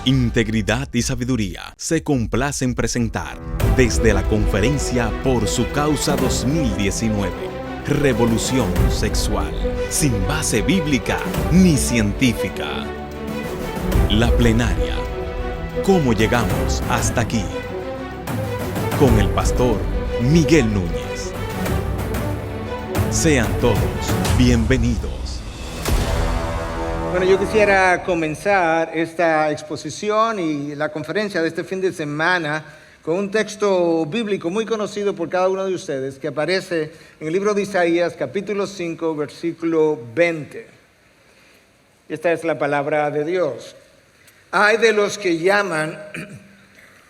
Integridad y Sabiduría se complace en presentar desde la conferencia Por su Causa 2019, Revolución Sexual, sin base bíblica ni científica. La plenaria. ¿Cómo llegamos hasta aquí? Con el pastor Miguel Núñez. Sean todos bienvenidos. Bueno, yo quisiera comenzar esta exposición y la conferencia de este fin de semana con un texto bíblico muy conocido por cada uno de ustedes que aparece en el libro de Isaías, capítulo 5, versículo 20. Esta es la palabra de Dios. Hay de los que llaman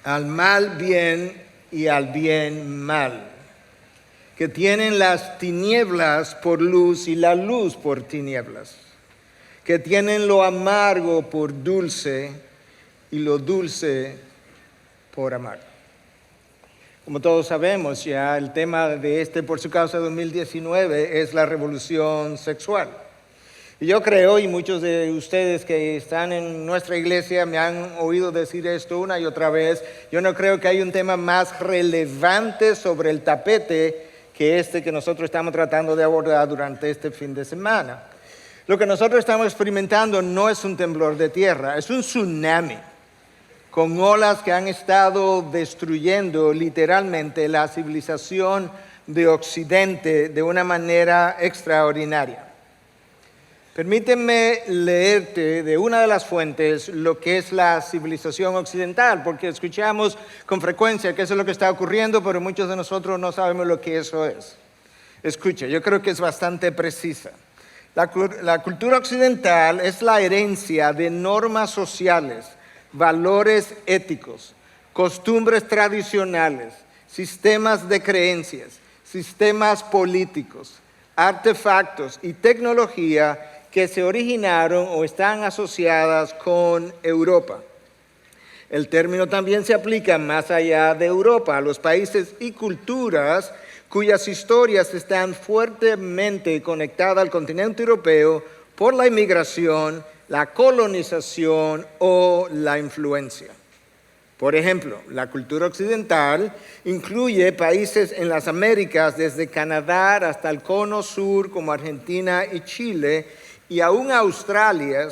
al mal bien y al bien mal, que tienen las tinieblas por luz y la luz por tinieblas, que tienen lo amargo por dulce y lo dulce por amargo. Como todos sabemos ya, el tema de Por su Causa 2019 es la revolución sexual. Y yo creo, y muchos de ustedes que están en nuestra iglesia me han oído decir esto una y otra vez, yo no creo que haya un tema más relevante sobre el tapete que que nosotros estamos tratando de abordar durante este fin de semana. Lo que nosotros estamos experimentando no es un temblor de tierra, es un tsunami con olas que han estado destruyendo literalmente la civilización de Occidente de una manera extraordinaria. Permíteme leerte de una de las fuentes lo que es la civilización occidental, porque escuchamos con frecuencia que eso es lo que está ocurriendo, pero muchos de nosotros no sabemos lo que eso es. Escucha, yo creo que es bastante precisa. La cultura occidental es la herencia de normas sociales, valores éticos, costumbres tradicionales, sistemas de creencias, sistemas políticos, artefactos y tecnología que se originaron o están asociadas con Europa. El término también se aplica más allá de Europa, a los países y culturas cuyas historias están fuertemente conectadas al continente europeo por la inmigración, la colonización o la influencia. Por ejemplo, la cultura occidental incluye países en las Américas, desde Canadá hasta el Cono Sur, como Argentina y Chile, y aún Australia,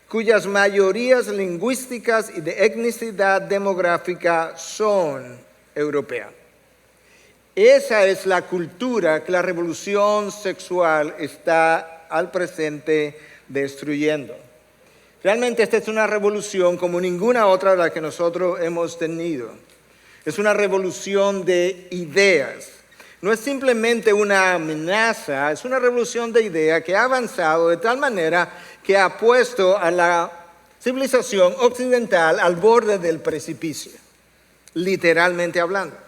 cuyas mayorías lingüísticas y de etnicidad demográfica son europeas. Esa es la cultura que la revolución sexual está al presente destruyendo. Realmente esta es una revolución como ninguna otra de la que nosotros hemos tenido. Es una revolución de ideas. No es simplemente una amenaza, es una revolución de ideas que ha avanzado de tal manera que ha puesto a la civilización occidental al borde del precipicio, literalmente hablando.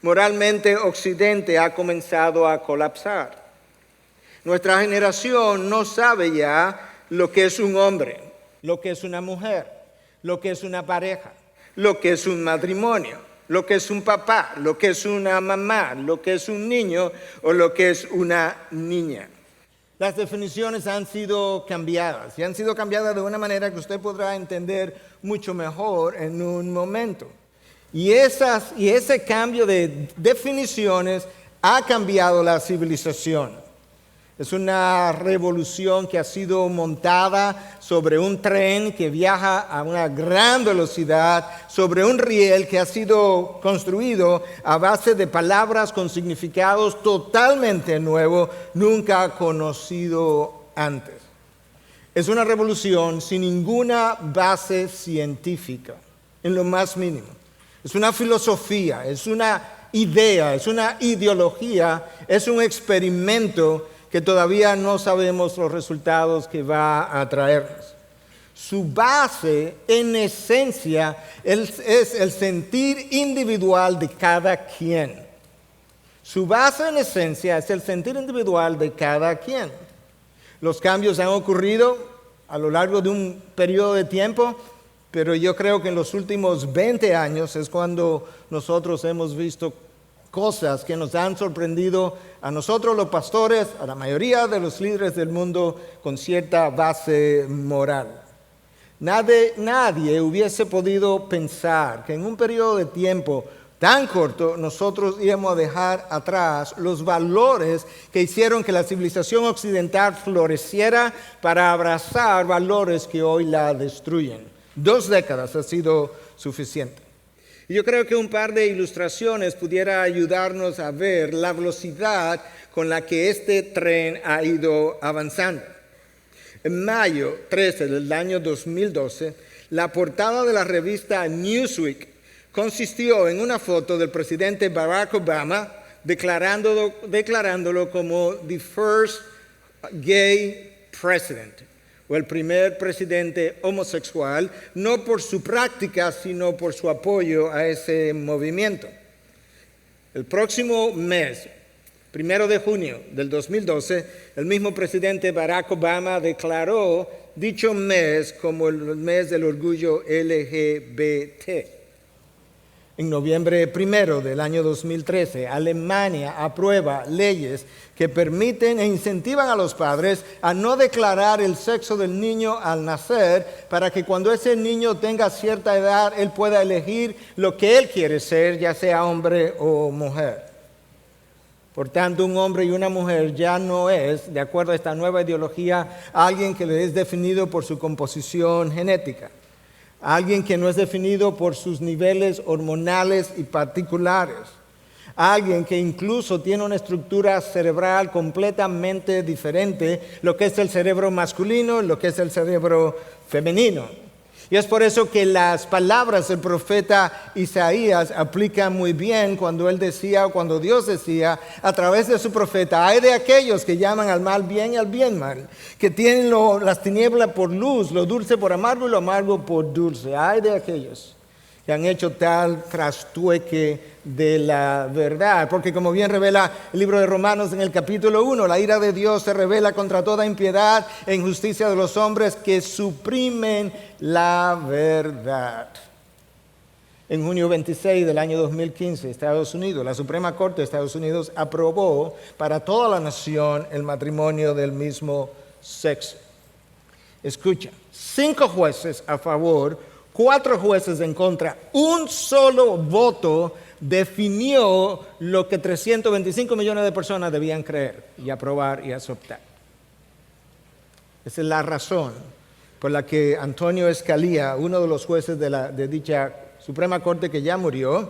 Moralmente, Occidente ha comenzado a colapsar. Nuestra generación no sabe ya lo que es un hombre, lo que es una mujer, lo que es una pareja, lo que es un matrimonio, lo que es un papá, lo que es una mamá, lo que es un niño o lo que es una niña. Las definiciones han sido cambiadas y han sido cambiadas de una manera que usted podrá entender mucho mejor en un momento. Y ese cambio de definiciones ha cambiado la civilización. Es una revolución que ha sido montada sobre un tren que viaja a una gran velocidad, sobre un riel que ha sido construido a base de palabras con significados totalmente nuevos, nunca conocido antes. Es una revolución sin ninguna base científica, en lo más mínimo. Es una filosofía, es una idea, es una ideología, es un experimento que todavía no sabemos los resultados que va a traernos. Su base, en esencia, es el sentir individual de cada quien. Su base, en esencia, es el sentir individual de cada quien. Los cambios han ocurrido a lo largo de un periodo de tiempo, pero yo creo que en los últimos 20 años es cuando nosotros hemos visto cosas que nos han sorprendido a nosotros los pastores, a la mayoría de los líderes del mundo con cierta base moral. Nadie hubiese podido pensar que en un periodo de tiempo tan corto nosotros íbamos a dejar atrás los valores que hicieron que la civilización occidental floreciera para abrazar valores que hoy la destruyen. 2 décadas ha sido suficiente. Y yo creo que un par de ilustraciones pudiera ayudarnos a ver la velocidad con la que este tren ha ido avanzando. En mayo 13 del año 2012, la portada de la revista Newsweek consistió en una foto del presidente Barack Obama declarándolo como the first gay president, o el primer presidente homosexual, no por su práctica, sino por su apoyo a ese movimiento. El próximo mes, 1 de junio del 2012, el mismo presidente Barack Obama declaró dicho mes como el mes del orgullo LGBT. En noviembre 1 del año 2013, Alemania aprueba leyes que permiten e incentivan a los padres a no declarar el sexo del niño al nacer para que cuando ese niño tenga cierta edad, él pueda elegir lo que él quiere ser, ya sea hombre o mujer. Por tanto, un hombre y una mujer ya no es, de acuerdo a esta nueva ideología, alguien que le es definido por su composición genética. Alguien que no es definido por sus niveles hormonales y particulares. Alguien que incluso tiene una estructura cerebral completamente diferente, lo que es el cerebro masculino y lo que es el cerebro femenino. Y es por eso que las palabras del profeta Isaías aplican muy bien cuando Dios decía a través de su profeta: hay de aquellos que llaman al mal bien y al bien mal, que tienen las tinieblas por luz, lo dulce por amargo y lo amargo por dulce. Hay de aquellos que han hecho tal trastueque de la verdad, porque como bien revela el libro de Romanos en el capítulo 1, la ira de Dios se revela contra toda impiedad e injusticia de los hombres que suprimen la verdad. En junio 26 del año 2015, Estados Unidos, la Suprema Corte de Estados Unidos aprobó para toda la nación el matrimonio del mismo sexo. Escucha, 5 jueces a favor, 4 jueces en contra, un solo voto definió lo que 325 millones de personas debían creer y aprobar y aceptar. Esa es la razón por la que Antonio Scalia, uno de los jueces de dicha Suprema Corte que ya murió,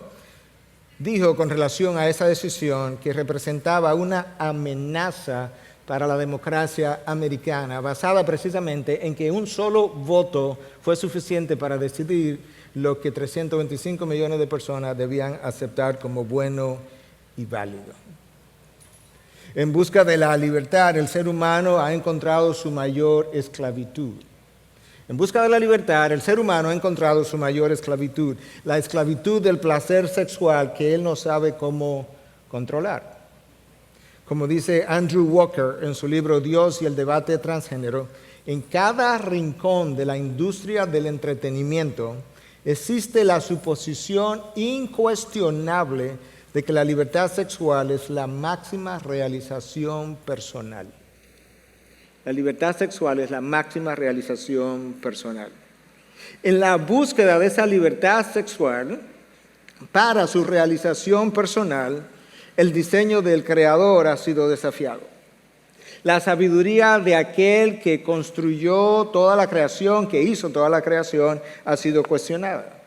dijo con relación a esa decisión que representaba una amenaza para la democracia americana, basada precisamente en que un solo voto fue suficiente para decidir lo que 325 millones de personas debían aceptar como bueno y válido. En busca de la libertad, el ser humano ha encontrado su mayor esclavitud. En busca de la libertad, el ser humano ha encontrado su mayor esclavitud, la esclavitud del placer sexual que él no sabe cómo controlar. Como dice Andrew Walker en su libro Dios y el debate transgénero, en cada rincón de la industria del entretenimiento existe la suposición incuestionable de que la libertad sexual es la máxima realización personal. La libertad sexual es la máxima realización personal. En la búsqueda de esa libertad sexual para su realización personal, el diseño del Creador ha sido desafiado. La sabiduría de aquel que construyó toda la creación, que hizo toda la creación, ha sido cuestionada.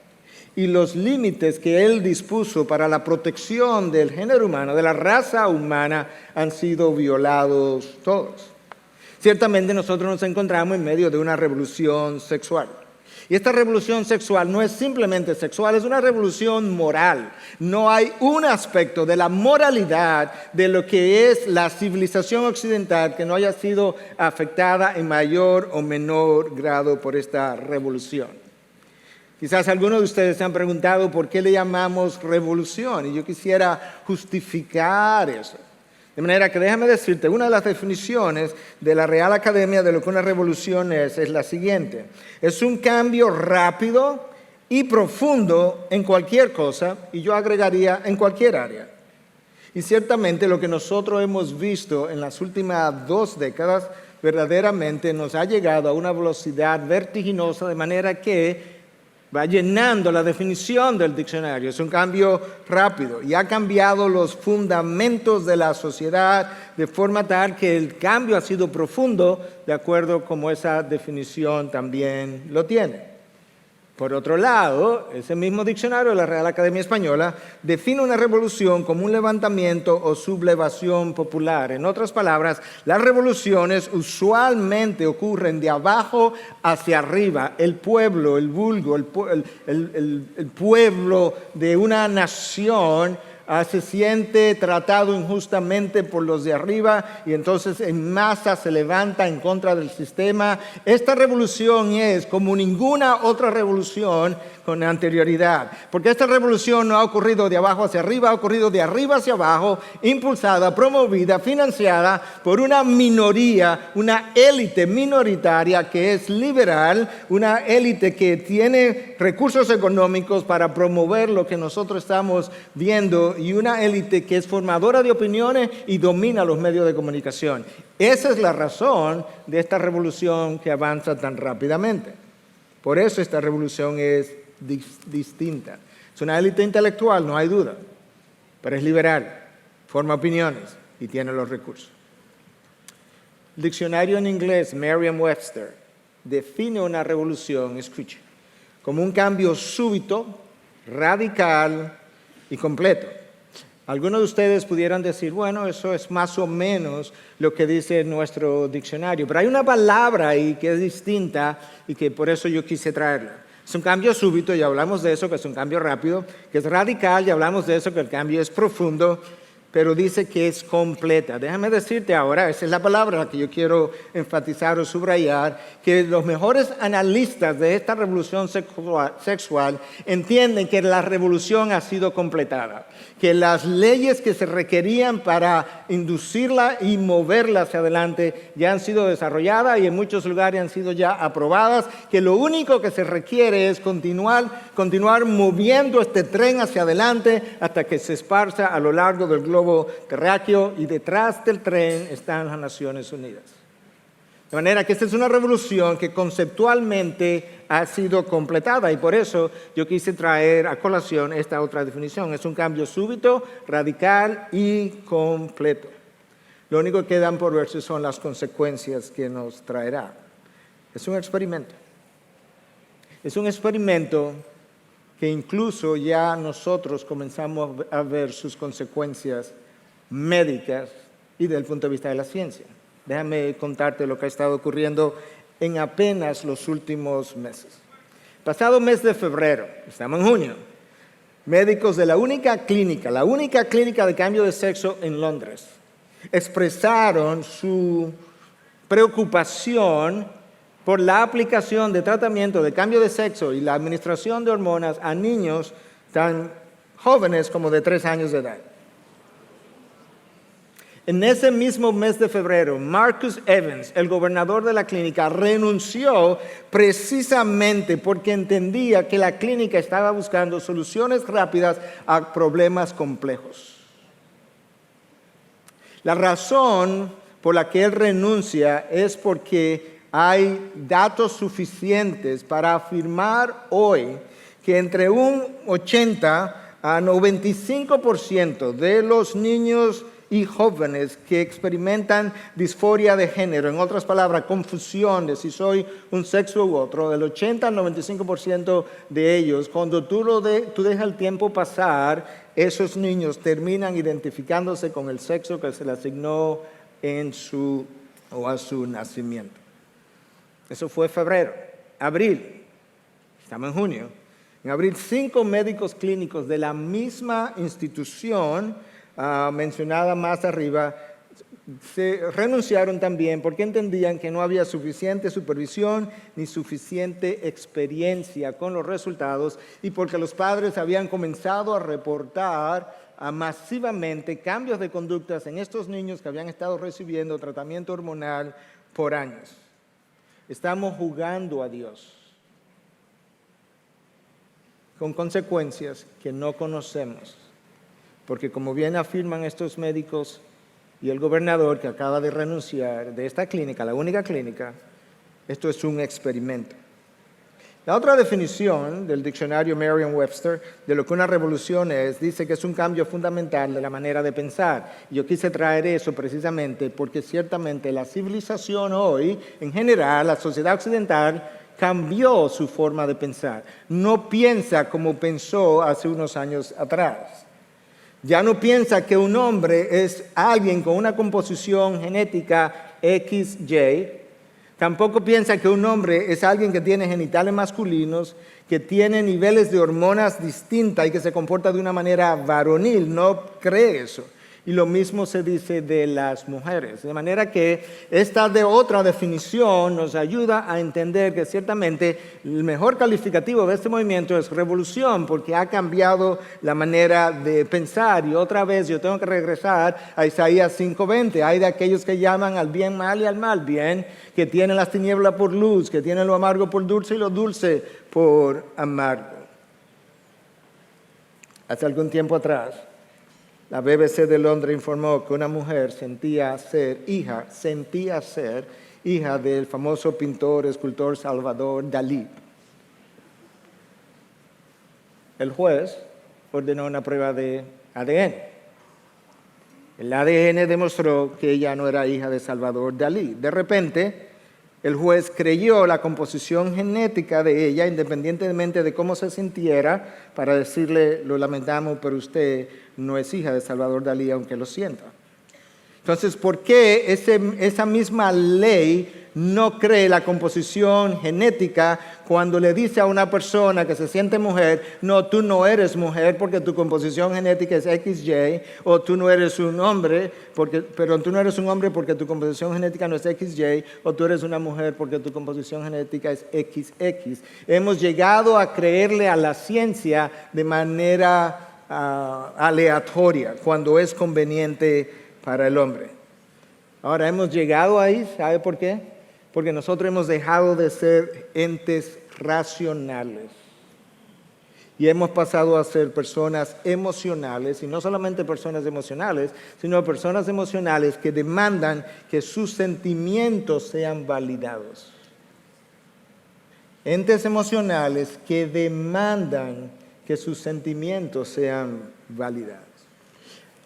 Y los límites que Él dispuso para la protección del género humano, de la raza humana, han sido violados todos. Ciertamente nosotros nos encontramos en medio de una revolución sexual. Y esta revolución sexual no es simplemente sexual, es una revolución moral. No hay un aspecto de la moralidad de lo que es la civilización occidental que no haya sido afectada en mayor o menor grado por esta revolución. Quizás algunos de ustedes se han preguntado por qué le llamamos revolución, y yo quisiera justificar eso. De manera que déjame decirte, una de las definiciones de la Real Academia de lo que una revolución es la siguiente. Es un cambio rápido y profundo en cualquier cosa, y yo agregaría en cualquier área. Y ciertamente lo que nosotros hemos visto en las últimas 2 décadas verdaderamente nos ha llegado a una velocidad vertiginosa, de manera que va llenando la definición del diccionario. Es un cambio rápido y ha cambiado los fundamentos de la sociedad de forma tal que el cambio ha sido profundo, de acuerdo como esa definición también lo tiene. Por otro lado, ese mismo diccionario de la Real Academia Española define una revolución como un levantamiento o sublevación popular. En otras palabras, las revoluciones usualmente ocurren de abajo hacia arriba. El pueblo, el vulgo, el pueblo de una nación se siente tratado injustamente por los de arriba y entonces en masa se levanta en contra del sistema. Esta revolución es como ninguna otra revolución con anterioridad, porque esta revolución no ha ocurrido de abajo hacia arriba, ha ocurrido de arriba hacia abajo, impulsada, promovida, financiada por una minoría, una élite minoritaria que es liberal, una élite que tiene recursos económicos para promover lo que nosotros estamos viendo y una élite que es formadora de opiniones y domina los medios de comunicación. Esa es la razón de esta revolución que avanza tan rápidamente. Por eso esta revolución es distinta. Es una élite intelectual, no hay duda, pero es liberal, forma opiniones y tiene los recursos. El diccionario en inglés, Merriam-Webster, define una revolución, escuche, como un cambio súbito, radical y completo. Algunos de ustedes pudieran decir, bueno, eso es más o menos lo que dice nuestro diccionario, pero hay una palabra ahí que es distinta y que por eso yo quise traerla. Es un cambio súbito, y hablamos de eso, que es un cambio rápido, que es radical, y hablamos de eso, que el cambio es profundo, pero dice que es completa. Déjame decirte ahora, esa es la palabra que yo quiero enfatizar o subrayar, que los mejores analistas de esta revolución sexual entienden que la revolución ha sido completada, que las leyes que se requerían para inducirla y moverla hacia adelante ya han sido desarrolladas y en muchos lugares han sido ya aprobadas, que lo único que se requiere es continuar moviendo este tren hacia adelante hasta que se esparza a lo largo del globo terráqueo, y detrás del tren están las Naciones Unidas. De manera que esta es una revolución que conceptualmente ha sido completada, y por eso yo quise traer a colación esta otra definición. Es un cambio súbito, radical y completo. Lo único que quedan por verse son las consecuencias que nos traerá. Es un experimento. Es un experimento que incluso ya nosotros comenzamos a ver sus consecuencias médicas y desde el punto de vista de la ciencia. Déjame contarte lo que ha estado ocurriendo en apenas los últimos meses. Pasado mes de febrero, estamos en junio, médicos de la única clínica de cambio de sexo en Londres, expresaron su preocupación por la aplicación de tratamiento de cambio de sexo y la administración de hormonas a niños tan jóvenes como de 3 años de edad. En ese mismo mes de febrero, Marcus Evans, el gobernador de la clínica, renunció precisamente porque entendía que la clínica estaba buscando soluciones rápidas a problemas complejos. La razón por la que él renuncia es porque hay datos suficientes para afirmar hoy que entre un 80 a 95% de los niños y jóvenes que experimentan disforia de género, en otras palabras, confusión de si soy un sexo u otro, del 80 al 95% de ellos, cuando tú dejas el tiempo pasar, esos niños terminan identificándose con el sexo que se le asignó a su nacimiento. Eso fue febrero. Abril, estamos en junio. En abril, 5 médicos clínicos de la misma institución mencionada más arriba se renunciaron también porque entendían que no había suficiente supervisión ni suficiente experiencia con los resultados, y porque los padres habían comenzado a reportar masivamente cambios de conductas en estos niños que habían estado recibiendo tratamiento hormonal por años. Estamos jugando a Dios con consecuencias que no conocemos, porque como bien afirman estos médicos, y el gobernador que acaba de renunciar de esta clínica, la única clínica, esto es un experimento. La otra definición del diccionario Merriam-Webster de lo que una revolución es, dice que es un cambio fundamental de la manera de pensar. Yo quise traer eso precisamente porque ciertamente la civilización hoy, en general, la sociedad occidental, cambió su forma de pensar. No piensa como pensó hace unos años atrás. Ya no piensa que un hombre es alguien con una composición genética XY. Tampoco piensa que un hombre es alguien que tiene genitales masculinos, que tiene niveles de hormonas distintas y que se comporta de una manera varonil. No cree eso. Y lo mismo se dice de las mujeres. De manera que esta de otra definición nos ayuda a entender que ciertamente el mejor calificativo de este movimiento es revolución, porque ha cambiado la manera de pensar. Y otra vez yo tengo que regresar a Isaías 5:20. Hay de aquellos que llaman al bien mal y al mal bien, que tienen las tinieblas por luz, que tienen lo amargo por dulce y lo dulce por amargo. Hace algún tiempo atrás, la BBC de Londres informó que una mujer sentía ser hija del famoso pintor, escultor Salvador Dalí. El juez ordenó una prueba de ADN. El ADN demostró que ella no era hija de Salvador Dalí. De repente, el juez creyó la composición genética de ella, independientemente de cómo se sintiera, para decirle, lo lamentamos, pero usted no es hija de Salvador Dalí, aunque lo sienta. Entonces, ¿por qué esa misma ley no cree la composición genética cuando le dice a una persona que se siente mujer, no, tú no eres mujer porque tu composición genética es XY, o tú no eres un hombre, pero tú no eres un hombre porque tu composición genética no es XY, o tú eres una mujer porque tu composición genética es XX? Hemos llegado a creerle a la ciencia de manera aleatoria cuando es conveniente para el hombre. Ahora hemos llegado ahí, ¿sabe por qué? Porque nosotros hemos dejado de ser entes racionales y hemos pasado a ser personas emocionales, y no solamente personas emocionales, sino personas emocionales que demandan que sus sentimientos sean validados. Entes emocionales que demandan que sus sentimientos sean validados.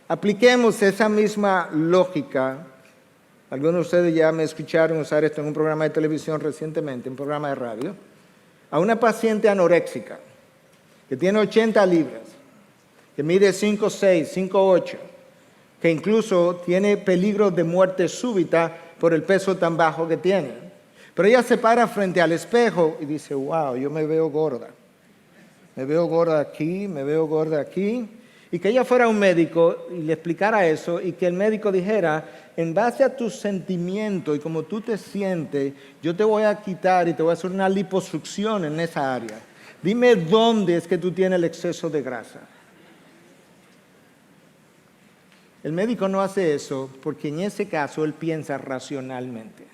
Apliquemos esa misma lógica. Algunos de ustedes ya me escucharon usar esto en un programa de televisión recientemente, un programa de radio, a una paciente anoréxica que tiene 80 libras, que mide 5'6", 5'8", que incluso tiene peligro de muerte súbita por el peso tan bajo que tiene. Pero ella se para frente al espejo y dice, wow, yo me veo gorda. Me veo gorda aquí, me veo gorda aquí. Y que ella fuera a un médico y le explicara eso, y que el médico dijera, en base a tus sentimientos y como tú te sientes, yo te voy a quitar y te voy a hacer una liposucción en esa área. Dime dónde es que tú tienes el exceso de grasa. El médico no hace eso porque en ese caso él piensa racionalmente.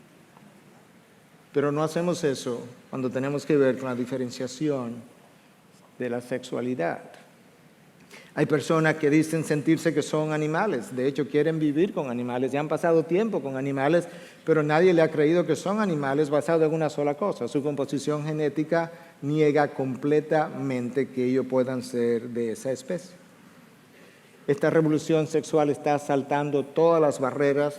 Pero no hacemos eso cuando tenemos que ver con la diferenciación de la sexualidad. Hay personas que dicen sentirse que son animales, de hecho quieren vivir con animales, ya han pasado tiempo con animales, pero nadie le ha creído que son animales basados en una sola cosa. Su composición genética niega completamente que ellos puedan ser de esa especie. Esta revolución sexual está saltando todas las barreras,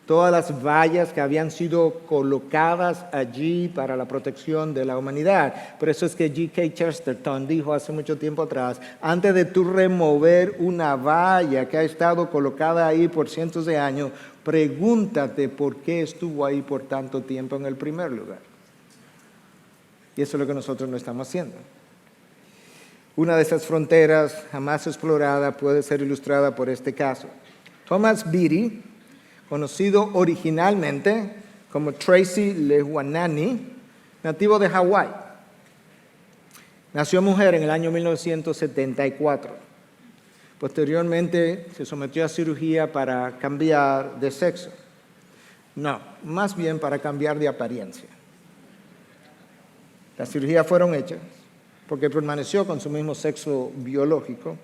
todas las vallas que habían sido colocadas allí para la protección de la humanidad. Por eso es que G.K. Chesterton dijo hace mucho tiempo atrás, antes de tú remover una valla que ha estado colocada ahí por cientos de años, pregúntate por qué estuvo ahí por tanto tiempo en el primer lugar. Y eso es lo que nosotros no estamos haciendo. Una de esas fronteras jamás explorada puede ser ilustrada por este caso. Thomas Beatty, conocido originalmente como Tracy Lehuanani, nativo de Hawái. Nació mujer en el año 1974. Posteriormente se sometió a cirugía para cambiar de sexo. No, más bien para cambiar de apariencia. Las cirugías fueron hechas porque permaneció con su mismo sexo biológico,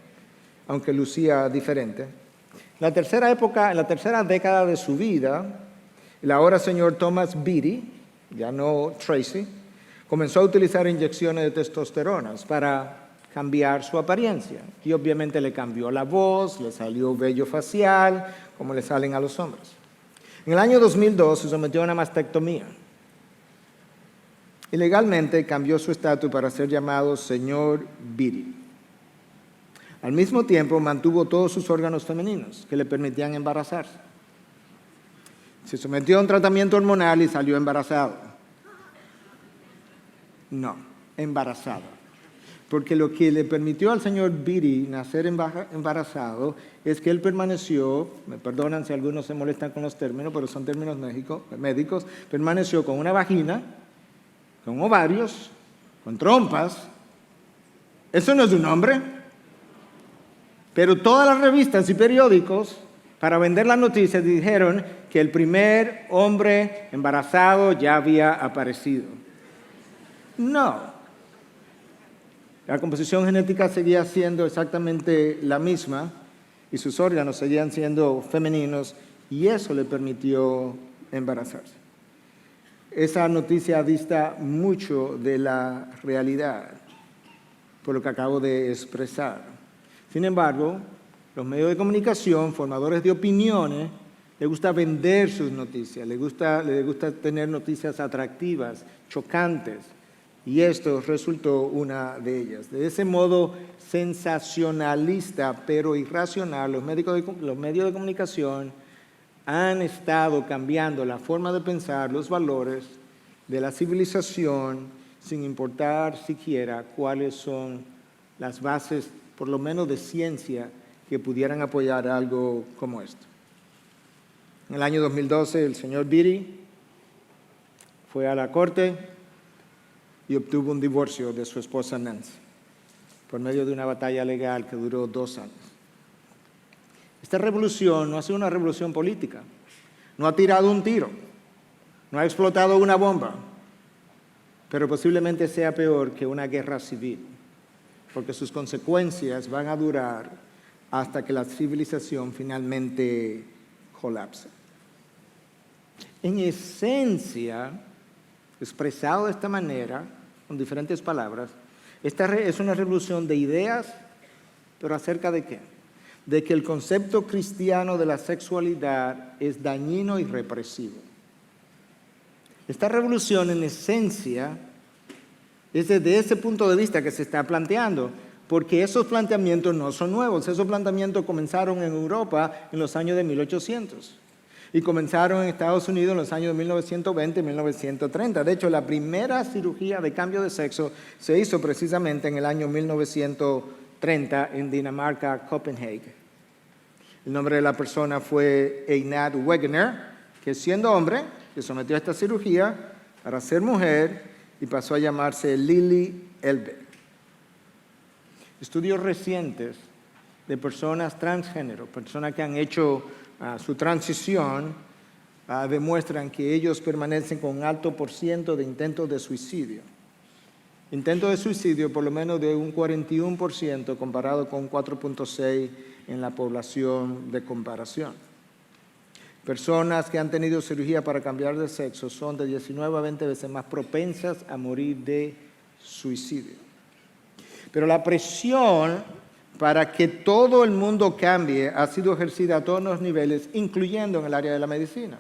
aunque lucía diferente. En la tercera década de su vida, el ahora señor Thomas Beatty, ya no Tracy, comenzó a utilizar inyecciones de testosterona para cambiar su apariencia. Y obviamente le cambió la voz, le salió vello facial, como le salen a los hombres. En el año 2002 se sometió a una mastectomía. Y legalmente cambió su estatus para ser llamado señor Beatty. Al mismo tiempo mantuvo todos sus órganos femeninos que le permitían embarazarse. Se sometió a un tratamiento hormonal y salió embarazado. No, embarazada. Porque lo que le permitió al señor Beatty nacer embarazado es que él permaneció, me perdonan si algunos se molestan con los términos, pero son términos médicos, permaneció con una vagina, con ovarios, con trompas. Eso no es un hombre. Pero todas las revistas y periódicos, para vender las noticias, dijeron que el primer hombre embarazado ya había aparecido. No. La composición genética seguía siendo exactamente la misma y sus órganos seguían siendo femeninos y eso le permitió embarazarse. Esa noticia dista mucho de la realidad, por lo que acabo de expresar. Sin embargo, los medios de comunicación, formadores de opiniones, les gusta vender sus noticias, les gusta tener noticias atractivas, chocantes, y esto resultó una de ellas. De ese modo sensacionalista pero irracional, los medios de comunicación han estado cambiando la forma de pensar, los valores de la civilización, sin importar siquiera cuáles son las bases, por lo menos de ciencia, que pudieran apoyar algo como esto. En el año 2012, el señor Beatty fue a la corte y obtuvo un divorcio de su esposa Nancy, por medio de una batalla legal que duró 2 años. Esta revolución no ha sido una revolución política, no ha tirado un tiro, no ha explotado una bomba, pero posiblemente sea peor que una guerra civil, porque sus consecuencias van a durar hasta que la civilización finalmente colapse. En esencia, expresado de esta manera, con diferentes palabras, esta es una revolución de ideas, pero ¿acerca de qué? De que el concepto cristiano de la sexualidad es dañino y represivo. Esta revolución, en esencia, es desde ese punto de vista que se está planteando, porque esos planteamientos no son nuevos. Esos planteamientos comenzaron en Europa en los años de 1800 y comenzaron en Estados Unidos en los años de 1920 y 1930. De hecho, la primera cirugía de cambio de sexo se hizo precisamente en el año 1930 en Dinamarca, Copenhague. El nombre de la persona fue Einat Wegener, que siendo hombre, se sometió a esta cirugía para ser mujer y pasó a llamarse Lili Elbe. Estudios recientes de personas transgénero, personas que han hecho su transición, demuestran que ellos permanecen con un alto % de intentos de suicidio. Intentos de suicidio por lo menos de un 41% comparado con un 4.6% en la población de comparación. Personas que han tenido cirugía para cambiar de sexo son de 19 a 20 veces más propensas a morir de suicidio. Pero la presión para que todo el mundo cambie ha sido ejercida a todos los niveles, incluyendo en el área de la medicina.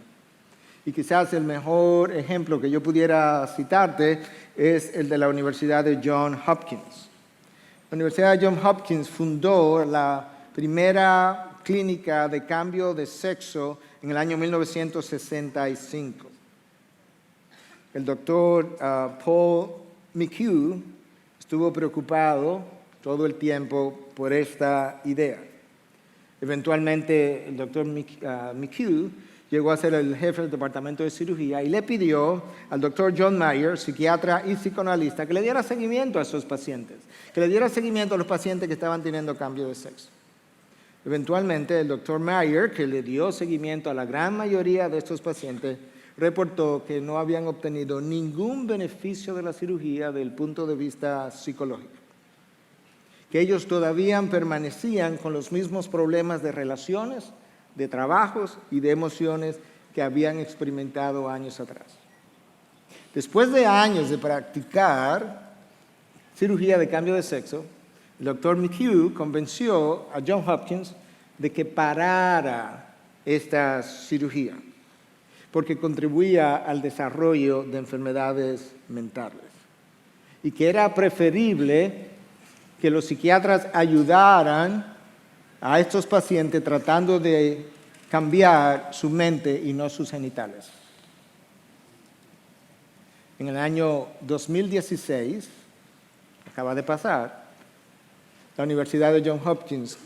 Y quizás el mejor ejemplo que yo pudiera citarte es el de la Universidad de Johns Hopkins. La Universidad de Johns Hopkins fundó la primera clínica de cambio de sexo en el año 1965. El doctor Paul McHugh estuvo preocupado todo el tiempo por esta idea. Eventualmente, el doctor McHugh llegó a ser el jefe del departamento de cirugía y le pidió al doctor John Mayer, psiquiatra y psicoanalista, que le diera seguimiento a esos pacientes, que le diera seguimiento a los pacientes que estaban teniendo cambio de sexo. Eventualmente, el doctor Mayer, que le dio seguimiento a la gran mayoría de estos pacientes, reportó que no habían obtenido ningún beneficio de la cirugía desde el punto de vista psicológico. que ellos todavía permanecían con los mismos problemas de relaciones, de trabajos y de emociones que habían experimentado años atrás. Después de años de practicar cirugía de cambio de sexo, el doctor McHugh convenció a Johns Hopkins de que parara esta cirugía, porque contribuía al desarrollo de enfermedades mentales, y que era preferible que los psiquiatras ayudaran a estos pacientes tratando de cambiar su mente y no sus genitales. En el año 2016, acaba de pasar, la Universidad de Johns Hopkins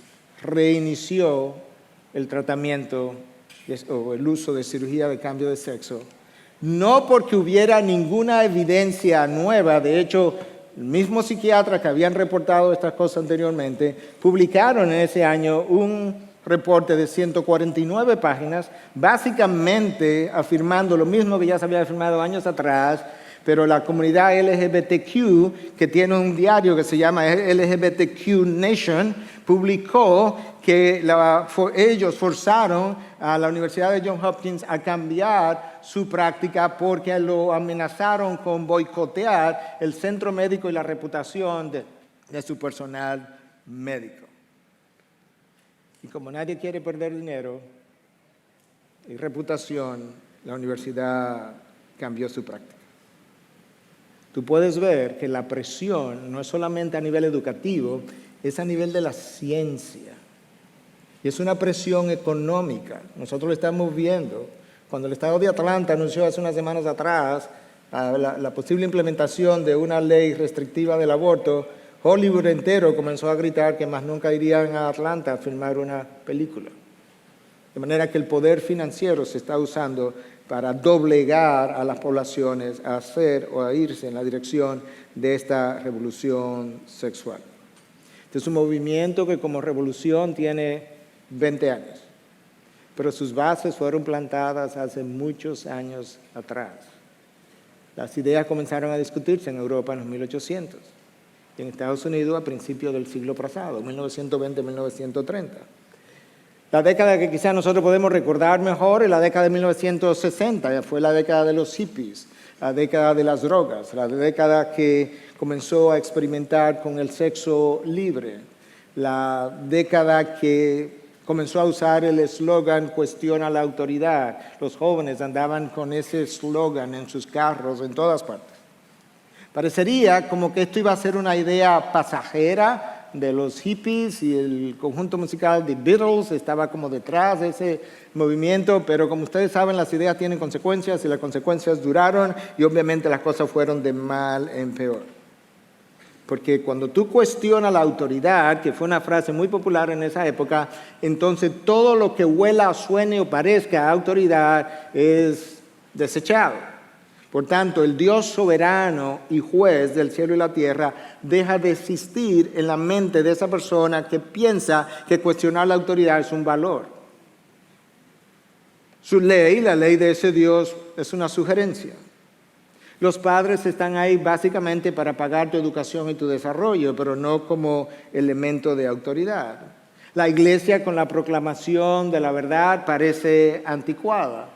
reinició el tratamiento o el uso de cirugía de cambio de sexo, no porque hubiera ninguna evidencia nueva. De hecho, el mismo psiquiatra que habían reportado estas cosas anteriormente, publicaron en ese año un reporte de 149 páginas, básicamente afirmando lo mismo que ya se había afirmado años atrás, pero la comunidad LGBTQ, que tiene un diario que se llama LGBTQ Nation, publicó que ellos forzaron a la Universidad de Johns Hopkins a cambiar su práctica porque lo amenazaron con boicotear el centro médico y la reputación de su personal médico. Y como nadie quiere perder dinero y reputación, la universidad cambió su práctica. Tú puedes ver que la presión no es solamente a nivel educativo, es a nivel de la ciencia. Y es una presión económica. Nosotros lo estamos viendo. Cuando el Estado de Atlanta anunció hace unas semanas atrás la posible implementación de una ley restrictiva del aborto, Hollywood entero comenzó a gritar que más nunca irían a Atlanta a filmar una película. De manera que el poder financiero se está usando para doblegar a las poblaciones a hacer o a irse en la dirección de esta revolución sexual. Este es un movimiento que como revolución tiene 20 años, pero sus bases fueron plantadas hace muchos años atrás. Las ideas comenzaron a discutirse en Europa en los 1800 y en Estados Unidos a principios del siglo pasado, 1920-1930. La década que quizás nosotros podemos recordar mejor es la década de 1960, fue la década de los hippies, la década de las drogas, la década que comenzó a experimentar con el sexo libre, la década que comenzó a usar el eslogan "cuestiona la autoridad". Los jóvenes andaban con ese eslogan en sus carros en todas partes. Parecería como que esto iba a ser una idea pasajera de los hippies, y el conjunto musical The Beatles estaba como detrás de ese movimiento, pero como ustedes saben, las ideas tienen consecuencias y las consecuencias duraron y obviamente las cosas fueron de mal en peor. Porque cuando tú cuestionas la autoridad, que fue una frase muy popular en esa época, entonces todo lo que huela, suene o parezca a autoridad es desechado. Por tanto, el Dios soberano y juez del cielo y la tierra deja de existir en la mente de esa persona que piensa que cuestionar la autoridad es un valor. Su ley, la ley de ese Dios, es una sugerencia. Los padres están ahí básicamente para pagar tu educación y tu desarrollo, pero no como elemento de autoridad. La iglesia, con la proclamación de la verdad, parece anticuada.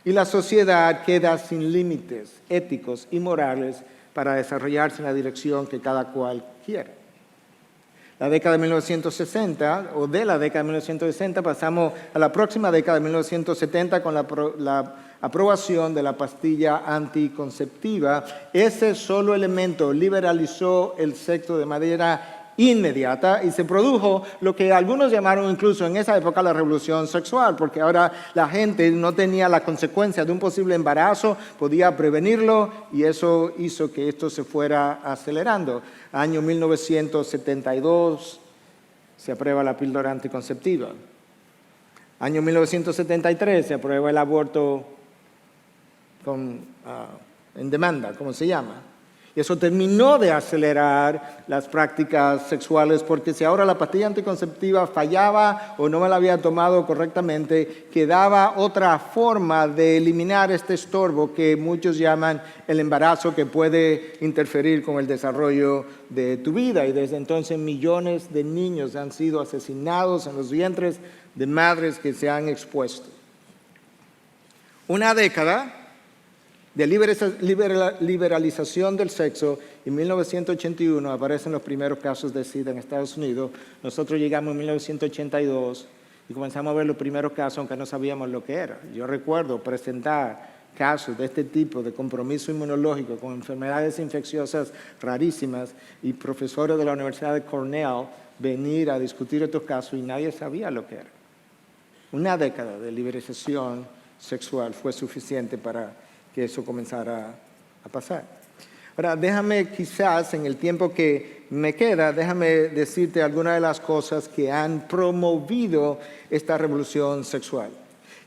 Y la sociedad queda sin límites éticos y morales para desarrollarse en la dirección que cada cual quiere. La década de 1960, o de la década de 1960, pasamos a la próxima década de 1970 con la aprobación de la pastilla anticonceptiva. Ese solo elemento liberalizó el sexo de manera inmediata y se produjo lo que algunos llamaron incluso en esa época la revolución sexual, porque ahora la gente no tenía la consecuencia de un posible embarazo, podía prevenirlo, y eso hizo que esto se fuera acelerando. Año 1972 se aprueba la píldora anticonceptiva. Año 1973 se aprueba el aborto en demanda, como se llama. Y Y eso terminó de acelerar las prácticas sexuales, porque si ahora la pastilla anticonceptiva fallaba o no me la había tomado correctamente, quedaba otra forma de eliminar este estorbo que muchos llaman el embarazo, que puede interferir con el desarrollo de tu vida. Y desde entonces millones de niños han sido asesinados en los vientres de madres que se han expuesto. Una década de liberalización del sexo. En 1981 aparecen los primeros casos de SIDA en Estados Unidos. Nosotros llegamos en 1982 y comenzamos a ver los primeros casos, aunque no sabíamos lo que era. Yo recuerdo presentar casos de este tipo de compromiso inmunológico con enfermedades infecciosas rarísimas y profesores de la Universidad de Cornell venir a discutir estos casos y nadie sabía lo que era. Una década de liberalización sexual fue suficiente para que eso comenzara a pasar. Ahora, déjame quizás, en el tiempo que me queda, déjame decirte algunas de las cosas que han promovido esta revolución sexual.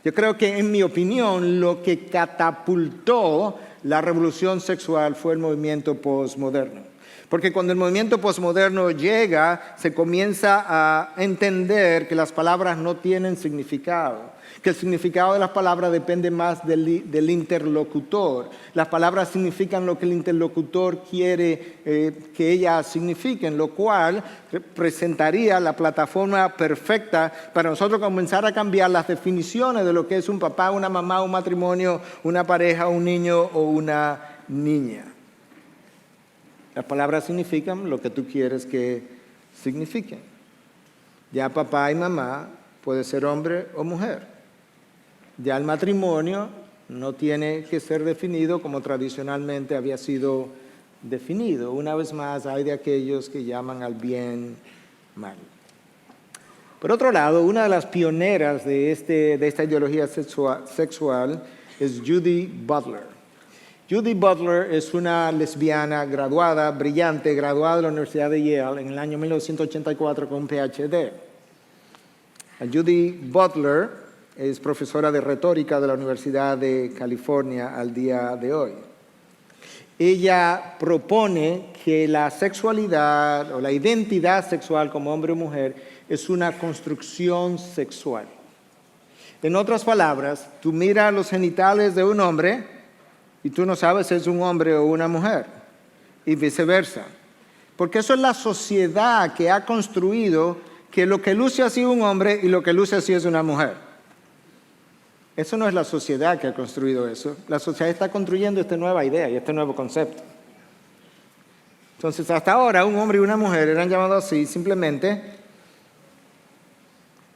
Yo creo que, en mi opinión, lo que catapultó la revolución sexual fue el movimiento posmoderno. Porque cuando el movimiento posmoderno llega, se comienza a entender que las palabras no tienen significado, que el significado de las palabras depende más del interlocutor. Las palabras significan lo que el interlocutor quiere que ellas signifiquen, lo cual presentaría la plataforma perfecta para nosotros comenzar a cambiar las definiciones de lo que es un papá, una mamá, un matrimonio, una pareja, un niño o una niña. Las palabras significan lo que tú quieres que signifiquen. Ya papá y mamá puede ser hombre o mujer. Ya el matrimonio no tiene que ser definido como tradicionalmente había sido definido. Una vez más, hay de aquellos que llaman al bien mal. Por otro lado, una de las pioneras de esta ideología sexual es Judy Butler. Judy Butler es una lesbiana graduada, brillante, graduada de la Universidad de Yale en el año 1984 con un PhD. Judy Butler es profesora de retórica de la Universidad de California al día de hoy. Ella propone que la sexualidad o la identidad sexual como hombre o mujer es una construcción sexual. En otras palabras, tú miras los genitales de un hombre y tú no sabes si es un hombre o una mujer, y viceversa. Porque eso es la sociedad que ha construido que lo que luce así es un hombre y lo que luce así es una mujer. Eso no es la sociedad que ha construido eso. La sociedad está construyendo esta nueva idea y este nuevo concepto. Entonces, hasta ahora, un hombre y una mujer eran llamados así simplemente,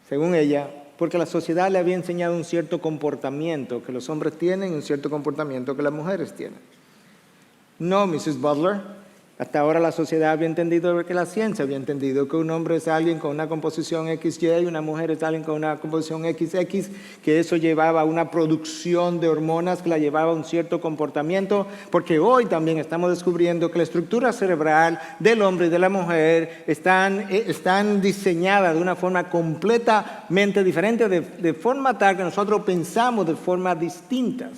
según ella, porque la sociedad le había enseñado un cierto comportamiento que los hombres tienen y un cierto comportamiento que las mujeres tienen. No, Mrs. Butler. Hasta ahora la sociedad había entendido, que la ciencia había entendido, que un hombre es alguien con una composición XY y una mujer es alguien con una composición XX, que eso llevaba a una producción de hormonas que la llevaba a un cierto comportamiento, porque hoy también estamos descubriendo que la estructura cerebral del hombre y de la mujer están diseñadas de una forma completamente diferente, de forma tal que nosotros pensamos de forma distintas.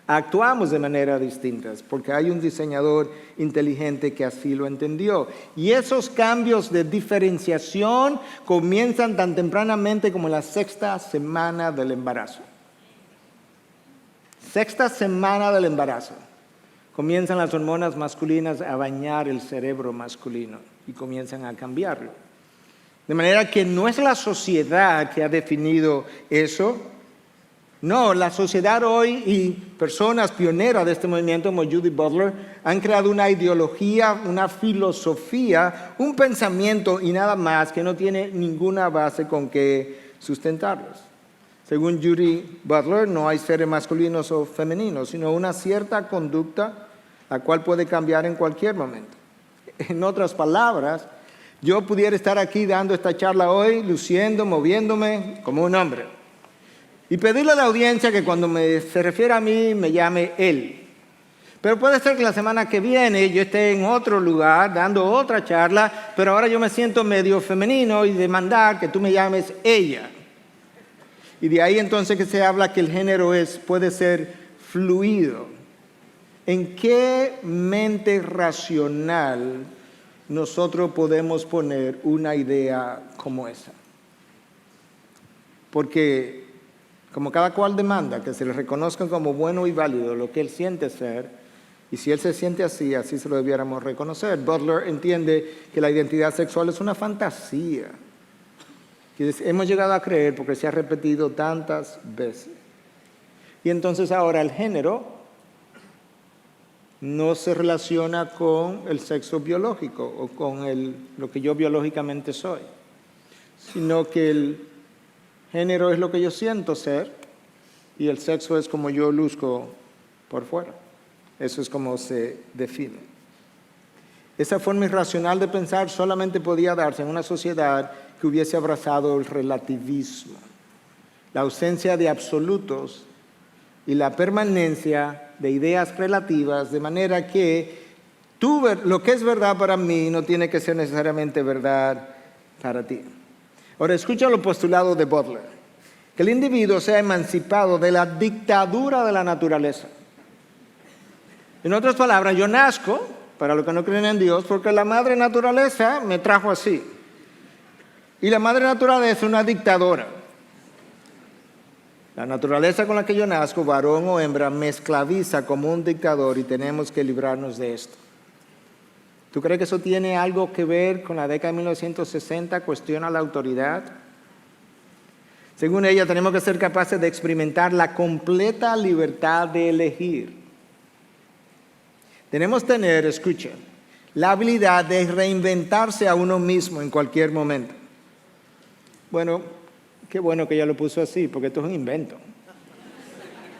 Actuamos de manera distintas porque hay un diseñador inteligente que así lo entendió. Y esos cambios de diferenciación comienzan tan tempranamente como en la 6ª semana del embarazo. 6ª semana del embarazo. Comienzan las hormonas masculinas a bañar el cerebro masculino y comienzan a cambiarlo. De manera que no es la sociedad que ha definido eso. No, la sociedad hoy y personas pioneras de este movimiento como Judy Butler han creado una ideología, una filosofía, un pensamiento y nada más que no tiene ninguna base con que sustentarlos. Según Judy Butler, no hay seres masculinos o femeninos, sino una cierta conducta la cual puede cambiar en cualquier momento. En otras palabras, yo pudiera estar aquí dando esta charla hoy, luciendo, moviéndome como un hombre. Y pedirle a la audiencia que cuando se refiere a mí me llame él. Pero puede ser que la semana que viene yo esté en otro lugar dando otra charla, pero ahora yo me siento medio femenino y demandar que tú me llames ella. Y de ahí entonces que se habla que el género puede ser fluido. ¿En qué mente racional nosotros podemos poner una idea como esa? Porque como cada cual demanda que se le reconozca como bueno y válido lo que él siente ser, y si él se siente así, así se lo debiéramos reconocer. Butler entiende que la identidad sexual es una fantasía que hemos llegado a creer porque se ha repetido tantas veces. Y entonces ahora el género no se relaciona con el sexo biológico o con lo que yo biológicamente soy, sino que el género es lo que yo siento ser y el sexo es como yo luzco por fuera. Eso es como se define. Esa forma irracional de pensar solamente podía darse en una sociedad que hubiese abrazado el relativismo, la ausencia de absolutos y la permanencia de ideas relativas, de manera que lo que es verdad para mí no tiene que ser necesariamente verdad para ti. Ahora escucha los postulados de Butler, que el individuo sea emancipado de la dictadura de la naturaleza. En otras palabras, yo nazco, para los que no creen en Dios, porque la madre naturaleza me trajo así. Y la madre naturaleza es una dictadora. La naturaleza con la que yo nazco, varón o hembra, me esclaviza como un dictador y tenemos que librarnos de esto. ¿Tú crees que eso tiene algo que ver con la década de 1960? ¿Cuestiona la autoridad? Según ella, tenemos que ser capaces de experimentar la completa libertad de elegir. Tenemos que tener, escuchen, la habilidad de reinventarse a uno mismo en cualquier momento. Bueno, qué bueno que ella lo puso así, porque esto es un invento.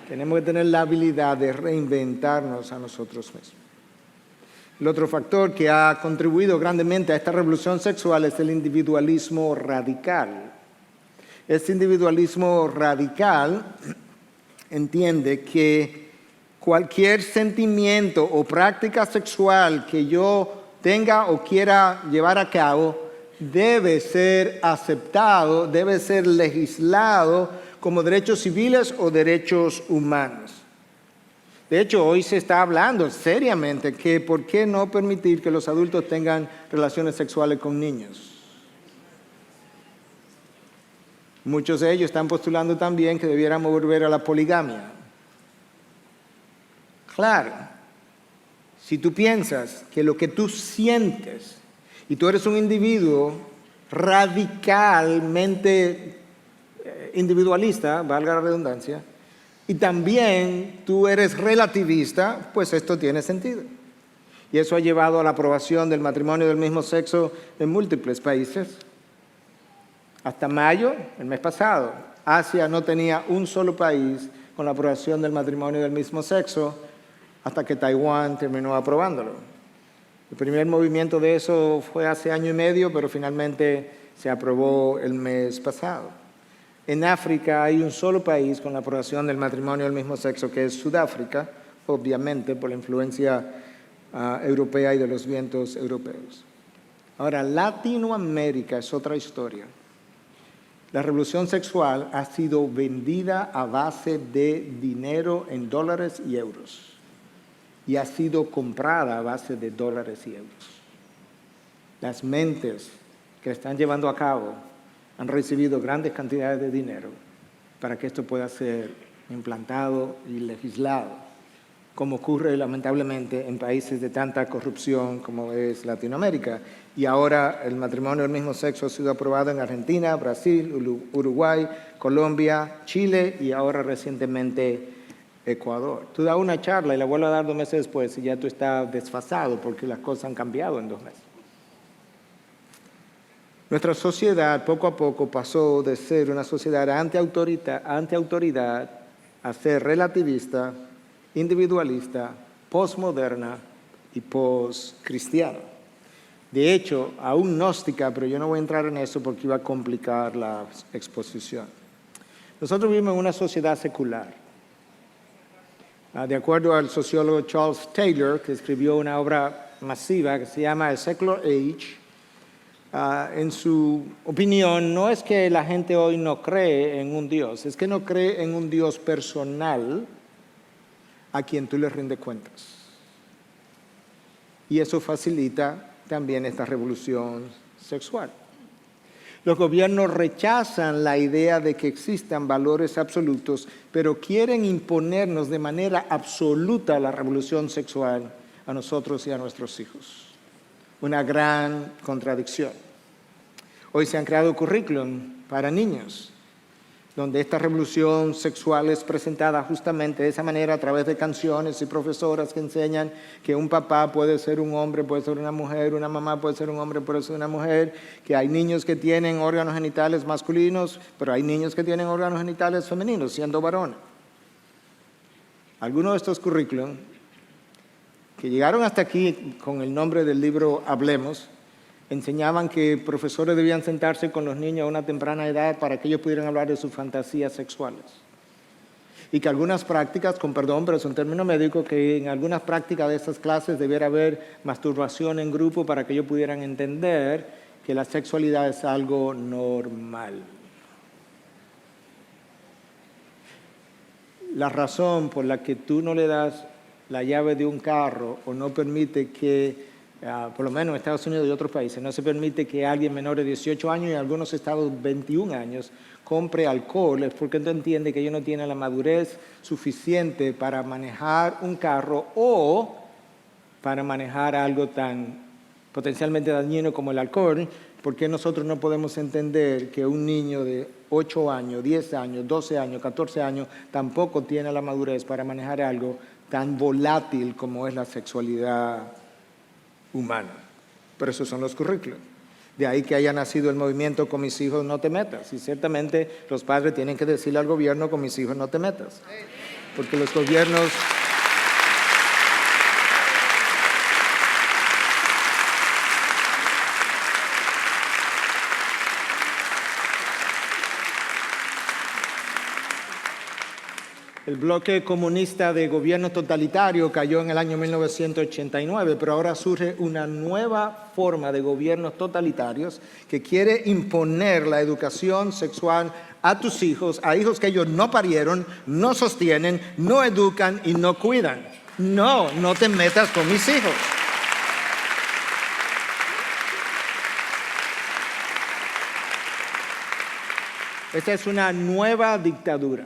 Tenemos que tener la habilidad de reinventarnos a nosotros mismos. El otro factor que ha contribuido grandemente a esta revolución sexual es el individualismo radical. Este individualismo radical entiende que cualquier sentimiento o práctica sexual que yo tenga o quiera llevar a cabo debe ser aceptado, debe ser legislado como derechos civiles o derechos humanos. De hecho, hoy se está hablando seriamente que por qué no permitir que los adultos tengan relaciones sexuales con niños. Muchos de ellos están postulando también que debiéramos volver a la poligamia. Claro, si tú piensas que lo que tú sientes y tú eres un individuo radicalmente individualista, valga la redundancia, y también tú eres relativista, pues esto tiene sentido. Y eso ha llevado a la aprobación del matrimonio del mismo sexo en múltiples países. Hasta mayo, el mes pasado, Asia no tenía un solo país con la aprobación del matrimonio del mismo sexo, hasta que Taiwán terminó aprobándolo. El primer movimiento de eso fue hace año y medio, pero finalmente se aprobó el mes pasado. En África hay un solo país con la aprobación del matrimonio del mismo sexo, que es Sudáfrica, obviamente por la influencia europea y de los vientos europeos. Ahora, Latinoamérica es otra historia. La revolución sexual ha sido vendida a base de dinero en dólares y euros. Y ha sido comprada a base de dólares y euros. Las mentes que están llevando a cabo han recibido grandes cantidades de dinero para que esto pueda ser implantado y legislado, como ocurre lamentablemente en países de tanta corrupción como es Latinoamérica. Y ahora el matrimonio del mismo sexo ha sido aprobado en Argentina, Brasil, Uruguay, Colombia, Chile y ahora recientemente Ecuador. Tú das una charla y la vuelves a dar 2 meses después y ya tú estás desfasado porque las cosas han cambiado en 2 meses. Nuestra sociedad poco a poco pasó de ser una sociedad anti-autoridad a ser relativista, individualista, postmoderna y postcristiana. De hecho, aún gnóstica, pero yo no voy a entrar en eso porque iba a complicar la exposición. Nosotros vivimos en una sociedad secular. De acuerdo al sociólogo Charles Taylor, que escribió una obra masiva que se llama A Secular Age, en su opinión, no es que la gente hoy no cree en un Dios, es que no cree en un Dios personal, a quien tú le rindes cuentas. Y eso facilita también esta revolución sexual. Los gobiernos rechazan la idea de que existan valores absolutos, pero quieren imponernos de manera absoluta la revolución sexual a nosotros y a nuestros hijos. Una gran contradicción. Hoy se han creado currículum para niños, donde esta revolución sexual es presentada justamente de esa manera a través de canciones y profesoras que enseñan que un papá puede ser un hombre, puede ser una mujer, una mamá puede ser un hombre, puede ser una mujer, que hay niños que tienen órganos genitales masculinos, pero hay niños que tienen órganos genitales femeninos, siendo varones. Algunos de estos currículum que llegaron hasta aquí con el nombre del libro Hablemos, enseñaban que profesores debían sentarse con los niños a una temprana edad para que ellos pudieran hablar de sus fantasías sexuales. Y que algunas prácticas, con perdón, pero es un término médico, que en algunas prácticas de estas clases debiera haber masturbación en grupo para que ellos pudieran entender que la sexualidad es algo normal. La razón por la que tú no le das la llave de un carro o no permite que por lo menos en Estados Unidos y otros países, no se permite que alguien menor de 18 años y en algunos estados 21 años compre alcohol, es porque tú entiendes que ellos no tienen la madurez suficiente para manejar un carro o para manejar algo tan potencialmente dañino como el alcohol. ¿Por qué nosotros no podemos entender que un niño de 8 años, 10 años, 12 años, 14 años tampoco tiene la madurez para manejar algo tan volátil como es la sexualidad humano? Pero esos son los currículos. De ahí que haya nacido el movimiento Con mis hijos no te metas. Y ciertamente los padres tienen que decirle al gobierno: con mis hijos no te metas. Porque los gobiernos... El bloque comunista de gobierno totalitario cayó en el año 1989, pero ahora surge una nueva forma de gobiernos totalitarios que quiere imponer la educación sexual a tus hijos, a hijos que ellos no parieron, no sostienen, no educan y no cuidan. No, no te metas con mis hijos. Esta es una nueva dictadura.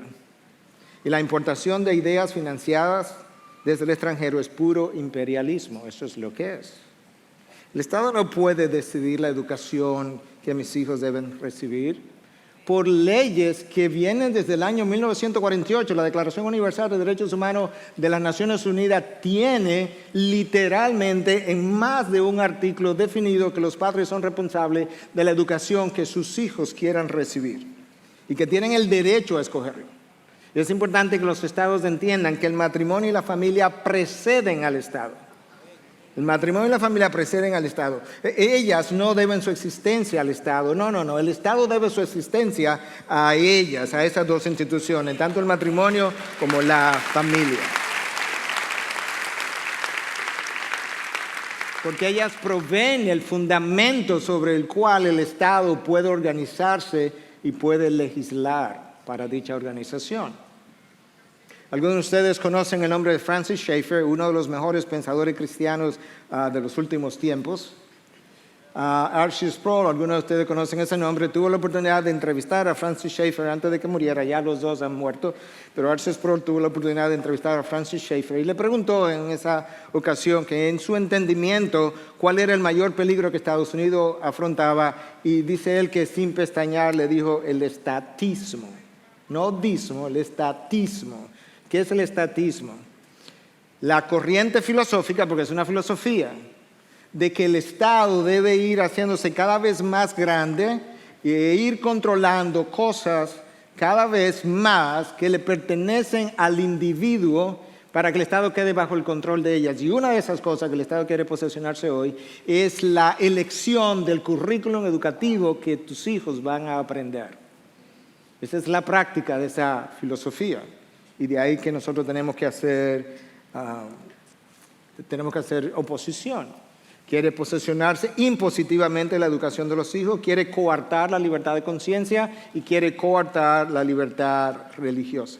Y la importación de ideas financiadas desde el extranjero es puro imperialismo. Eso es lo que es. El Estado no puede decidir la educación que mis hijos deben recibir por leyes que vienen desde el año 1948. La Declaración Universal de Derechos Humanos de las Naciones Unidas tiene literalmente en más de un artículo definido que los padres son responsables de la educación que sus hijos quieran recibir y que tienen el derecho a escogerlo. Y es importante que los estados entiendan que el matrimonio y la familia preceden al Estado. El matrimonio y la familia preceden al Estado. Ellas no deben su existencia al Estado. No. El Estado debe su existencia a ellas, a esas dos instituciones, tanto el matrimonio como la familia. Porque ellas proveen el fundamento sobre el cual el Estado puede organizarse y puede legislar para dicha organización. Algunos de ustedes conocen el nombre de Francis Schaeffer, uno de los mejores pensadores cristianos de los últimos tiempos. Archie Sproul, algunos de ustedes conocen ese nombre. Tuvo la oportunidad de entrevistar a Francis Schaeffer antes de que muriera. Ya los dos han muerto, pero Archie Sproul tuvo la oportunidad de entrevistar a Francis Schaeffer y le preguntó en esa ocasión que en su entendimiento cuál era el mayor peligro que Estados Unidos afrontaba, y dice él que sin pestañear le dijo: el estatismo. No dismo, el estatismo. ¿Qué es el estatismo? La corriente filosófica, porque es una filosofía, de que el Estado debe ir haciéndose cada vez más grande e ir controlando cosas cada vez más que le pertenecen al individuo para que el Estado quede bajo el control de ellas. Y una de esas cosas que el Estado quiere posesionarse hoy es la elección del currículum educativo que tus hijos van a aprender. Esa es la práctica de esa filosofía. Y de ahí que nosotros tenemos que hacer oposición. Quiere posesionarse impositivamente la educación de los hijos, quiere coartar la libertad de conciencia y quiere coartar la libertad religiosa.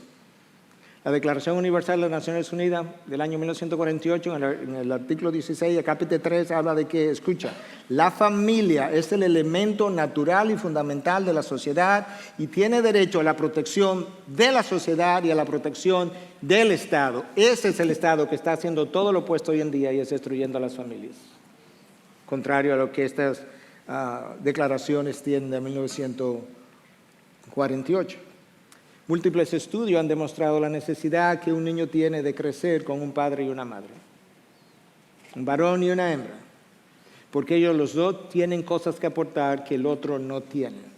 La Declaración Universal de las Naciones Unidas del año 1948, en el artículo 16, el capítulo 3, habla de que, escucha, la familia es el elemento natural y fundamental de la sociedad y tiene derecho a la protección de la sociedad y a la protección del Estado. Ese es el Estado que está haciendo todo lo opuesto hoy en día y es destruyendo a las familias. Contrario a lo que estas declaraciones tienen de 1948. Múltiples estudios han demostrado la necesidad que un niño tiene de crecer con un padre y una madre, un varón y una hembra, porque ellos los dos tienen cosas que aportar que el otro no tiene.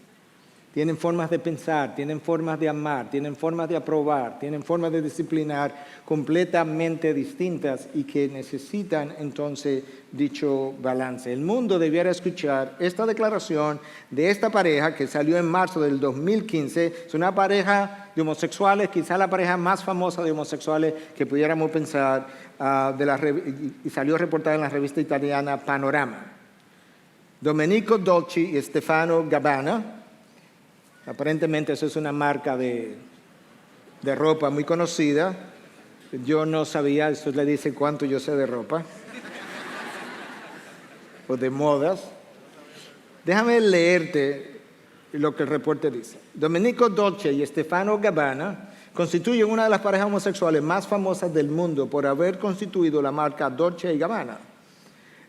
Tienen formas de pensar, tienen formas de amar, tienen formas de aprobar, tienen formas de disciplinar completamente distintas y que necesitan entonces dicho balance. El mundo debiera escuchar esta declaración de esta pareja que salió en marzo del 2015. Es una pareja de homosexuales, quizá la pareja más famosa de homosexuales que pudiéramos pensar, y salió reportada en la revista italiana Panorama. Domenico Dolci y Stefano Gabbana. Aparentemente eso es una marca de ropa muy conocida. Yo no sabía, eso le dice cuánto yo sé de ropa. O de modas. Déjame leerte lo que el reporte dice. Domenico Dolce y Stefano Gabbana constituyen una de las parejas homosexuales más famosas del mundo por haber constituido la marca Dolce & Gabbana.